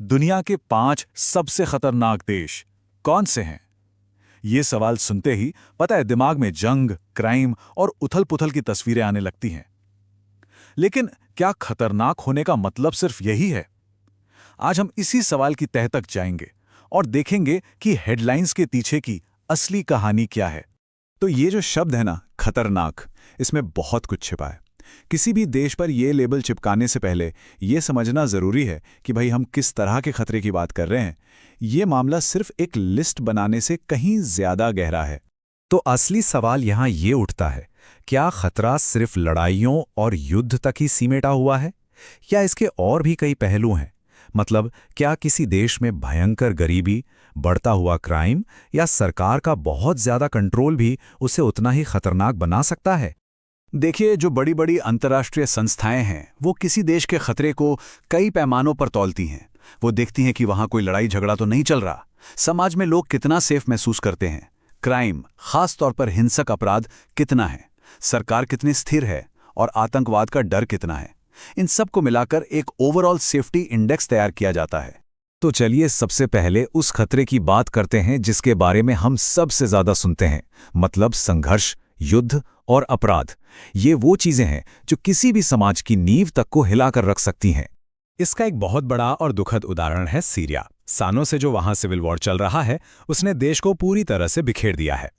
दुनिया के 5 सबसे खतरनाक देश कौन से हैं? ये सवाल सुनते ही पता है दिमाग में जंग, क्राइम और उथल-पुथल की तस्वीरें आने लगती हैं। लेकिन क्या खतरनाक होने का मतलब सिर्फ यही है? आज हम इसी सवाल की तह तक जाएंगे और देखेंगे कि हेडलाइंस के पीछे की असली कहानी क्या है। तो ये जो शब्द है ना, खतरनाक, इसमें बहुत कुछ छिपा है। किसी भी देश पर यह लेबल चिपकाने से पहले यह समझना जरूरी है कि भाई हम किस तरह के खतरे की बात कर रहे हैं। यह मामला सिर्फ एक लिस्ट बनाने से कहीं ज्यादा गहरा है। तो असली सवाल यहाँ ये उठता है, क्या खतरा सिर्फ लड़ाइयों और युद्ध तक ही सिमटा हुआ है, या इसके और भी कई पहलू हैं? मतलब, क्या किसी देश में भयंकर गरीबी, बढ़ता हुआ क्राइम या सरकार का बहुत ज्यादा कंट्रोल भी उसे उतना ही खतरनाक बना सकता है? देखिए, जो बड़ी बड़ी अंतर्राष्ट्रीय संस्थाएं हैं वो किसी देश के खतरे को कई पैमानों पर तौलती हैं। वो देखती हैं कि वहां कोई लड़ाई झगड़ा तो नहीं चल रहा, समाज में लोग कितना सेफ महसूस करते हैं, क्राइम, खास तौर पर हिंसक अपराध कितना है, सरकार कितनी स्थिर है और आतंकवाद का डर कितना है। इन सब को मिलाकर एक ओवरऑल सेफ्टी इंडेक्स तैयार किया जाता है। तो चलिए सबसे पहले उस खतरे की बात करते हैं जिसके बारे में हम सबसे ज्यादा सुनते हैं, मतलब संघर्ष, युद्ध और अपराध। ये वो चीजें हैं जो किसी भी समाज की नींव तक को हिलाकर रख सकती हैं। इसका एक बहुत बड़ा और दुखद उदाहरण है सीरिया। सालों से जो वहां सिविल वॉर चल रहा है, उसने देश को पूरी तरह से बिखेर दिया है।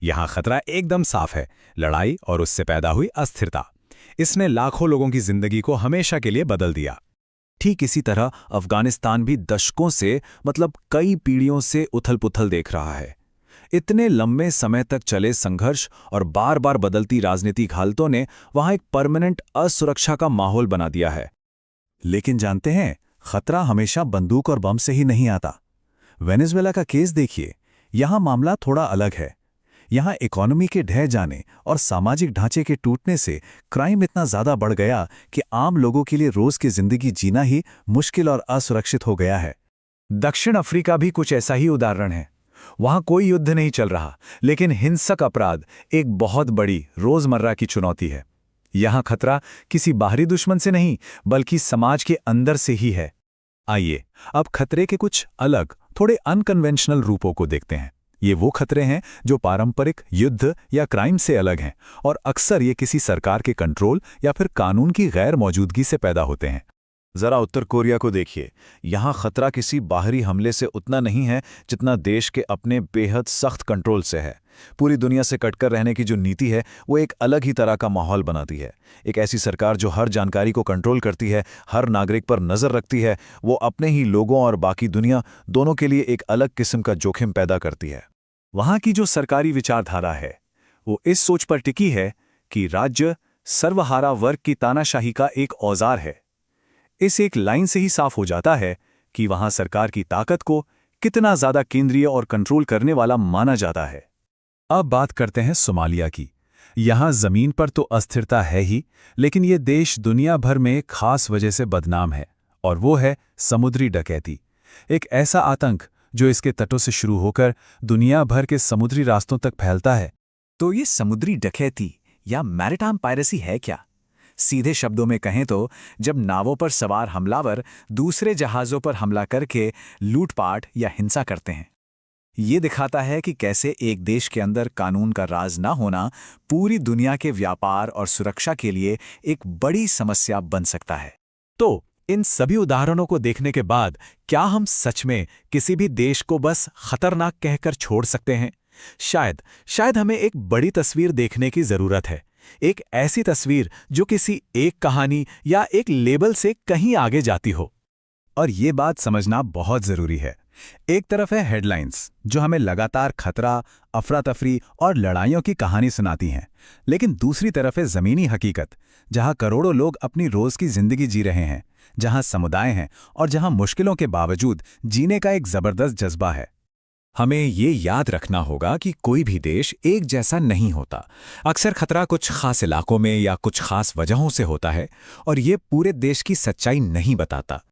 यहां खतरा एकदम साफ है, लड़ाई और उससे पैदा हुई अस्थिरता। इसने लाखों लोगों की जिंदगी को हमेशा के लिए बदल दिया। ठीक इसी तरह अफगानिस्तान भी दशकों से, मतलब कई पीढ़ियों से उथल-पुथल देख रहा है। इतने लंबे समय तक चले संघर्ष और बार बार बदलती राजनीतिक हालतों ने वहां एक परमानेंट असुरक्षा का माहौल बना दिया है। लेकिन जानते हैं, खतरा हमेशा बंदूक और बम से ही नहीं आता। वेनेजुएला का केस देखिए, यहां मामला थोड़ा अलग है। यहां इकोनॉमी के ढह जाने और सामाजिक ढांचे के टूटने से क्राइम इतना ज्यादा बढ़ गया कि आम लोगों के लिए रोज की जिंदगी जीना ही मुश्किल और असुरक्षित हो गया है। दक्षिण अफ्रीका भी कुछ ऐसा ही उदाहरण है। वहां कोई युद्ध नहीं चल रहा, लेकिन हिंसक अपराध एक बहुत बड़ी रोजमर्रा की चुनौती है। यहां खतरा किसी बाहरी दुश्मन से नहीं, बल्कि समाज के अंदर से ही है। आइए अब खतरे के कुछ अलग, थोड़े अनकन्वेंशनल रूपों को देखते हैं। ये वो खतरे हैं जो पारंपरिक युद्ध या क्राइम से अलग हैं, और अक्सर ये किसी सरकार के कंट्रोल या फिर कानून की गैर मौजूदगी से पैदा होते हैं। जरा उत्तर कोरिया को देखिए। यहां खतरा किसी बाहरी हमले से उतना नहीं है जितना देश के अपने बेहद सख्त कंट्रोल से है। पूरी दुनिया से कटकर रहने की जो नीति है वो एक अलग ही तरह का माहौल बनाती है। एक ऐसी सरकार जो हर जानकारी को कंट्रोल करती है, हर नागरिक पर नजर रखती है, वो अपने ही लोगों और बाकी दुनिया दोनों के लिए एक अलग किस्म का जोखिम पैदा करती है। वहां की जो सरकारी विचारधारा है वो इस सोच पर टिकी है कि राज्य सर्वहारा वर्ग की तानाशाही का एक औजार है। इस एक लाइन से ही साफ हो जाता है कि वहां सरकार की ताकत को कितना ज्यादा केंद्रीय और कंट्रोल करने वाला माना जाता है। अब बात करते हैं सोमालिया की। यहां जमीन पर तो अस्थिरता है ही, लेकिन यह देश दुनिया भर में एक खास वजह से बदनाम है, और वो है समुद्री डकैती। एक ऐसा आतंक जो इसके तटों से शुरू होकर दुनिया भर के समुद्री रास्तों तक फैलता है। तो ये समुद्री डकैती या मैरिटाइम पायरेसी है क्या? सीधे शब्दों में कहें तो जब नावों पर सवार हमलावर दूसरे जहाज़ों पर हमला करके लूटपाट या हिंसा करते हैं। ये दिखाता है कि कैसे एक देश के अंदर कानून का राज ना होना पूरी दुनिया के व्यापार और सुरक्षा के लिए एक बड़ी समस्या बन सकता है। तो इन सभी उदाहरणों को देखने के बाद क्या हम सच में किसी भी देश को बस खतरनाक कहकर छोड़ सकते हैं? शायद हमें एक बड़ी तस्वीर देखने की जरूरत है। एक ऐसी तस्वीर जो किसी एक कहानी या एक लेबल से कहीं आगे जाती हो। और ये बात समझना बहुत जरूरी है। एक तरफ है हेडलाइंस जो हमें लगातार खतरा, अफरा तफरी और लड़ाइयों की कहानी सुनाती हैं, लेकिन दूसरी तरफ है जमीनी हकीकत, जहां करोड़ों लोग अपनी रोज की जिंदगी जी रहे हैं, जहां समुदाय हैं और जहां मुश्किलों के बावजूद जीने का एक जबरदस्त जज्बा है। हमें ये याद रखना होगा कि कोई भी देश एक जैसा नहीं होता। अक्सर खतरा कुछ खास इलाकों में या कुछ खास वजहों से होता है, और ये पूरे देश की सच्चाई नहीं बताता।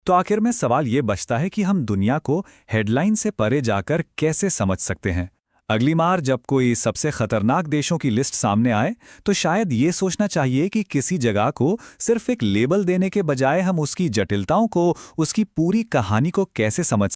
तो आखिर में सवाल ये बचता है कि हम दुनिया को हेडलाइन से परे जाकर कैसे समझ सकते हैं? अगली बार जब कोई सबसे खतरनाक देशों की लिस्ट सामने आए तो शायद ये सोचना चाहिए कि किसी जगह को सिर्फ एक लेबल देने के बजाय हम उसकी जटिलताओं को, उसकी पूरी कहानी को कैसे समझ